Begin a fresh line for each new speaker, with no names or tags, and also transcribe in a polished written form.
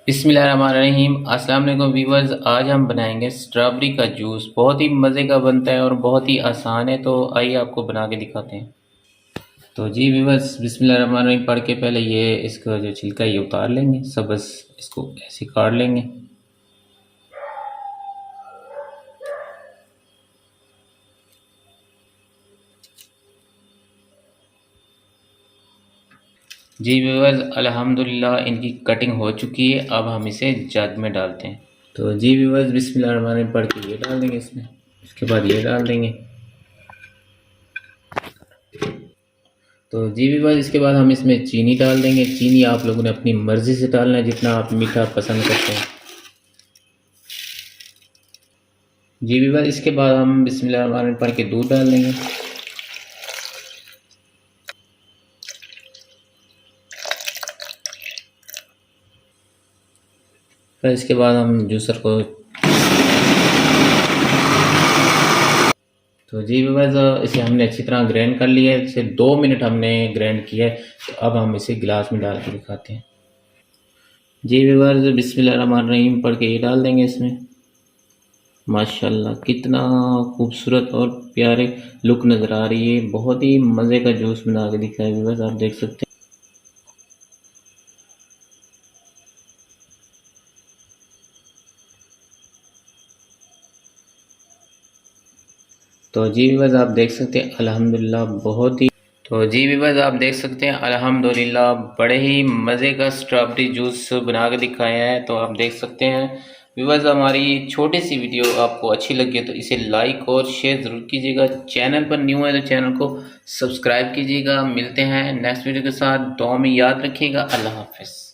बिस्मिल्लाहिर्रहमानिर्रहीम। अस्सलाम वालेकुम व्यूअर्स। आज हम बनाएंगे स्ट्रॉबेरी का जूस। बहुत ही मज़े का बनता है और बहुत ही आसान है, तो आइए आपको बना के दिखाते हैं। तो जी व्यूअर्स, बिस्मिल्लाहिर्रहमानिर्रहीम पढ़ के पहले ये इसका जो छिलका ये उतार लेंगे सब, बस इसको ऐसे काट लेंगे। जी व्यूअर्स, अल्हम्दुलिल्लाह इनकी कटिंग हो चुकी है। अब हम इसे जग में डालते हैं। तो जी व्यूअर्स, बिस्मिल्लाहिर्रहमानिर्रहीम पढ़ के ये डाल देंगे इसमें। उसके बाद ये डाल देंगे। तो जी व्यूअर्स, इसके बाद हम इसमें चीनी डाल देंगे। चीनी आप लोगों ने अपनी मर्ज़ी से डालना है, जितना आप मीठा पसंद करते हैं। जी व्यूअर्स, इसके बाद हम बिस्मिल्लाहिर्रहमानिर्रहीम पढ़ के दूध डाल देंगे। फिर इसके बाद हम जूसर को, तो जी व्यूअर्स, इसे हमने अच्छी तरह ग्राइंड कर लिया है। इसे 2 मिनट हमने ग्राइंड किया है। तो अब हम इसे गिलास में डाल के दिखाते हैं। जी व्यूअर्स, बिस्मिल्लाहिर्रहमानिर्रहीम पढ़ के ये डाल देंगे इसमें। माशाल्लाह कितना खूबसूरत और प्यारे लुक नज़र आ रही है। बहुत ही मज़े का जूस बना के दिखा है व्यूअर्स, आप देख सकते हैं। तो जी व्यूअर्स, आप देख सकते हैं अल्हम्दुलिल्लाह बहुत ही, तो जी व्यूअर्स आप देख सकते हैं अल्हम्दुलिल्लाह बड़े ही मज़े का स्ट्रॉबेरी जूस बना के दिखाया है। तो आप देख सकते हैं व्यूअर्स, हमारी छोटी सी वीडियो आपको अच्छी लगी है तो इसे लाइक और शेयर ज़रूर कीजिएगा। चैनल पर न्यू है तो चैनल को सब्सक्राइब कीजिएगा। मिलते हैं नेक्स्ट वीडियो के साथ। दुआ में याद रखिएगा। अल्लाह हाफ़िज़।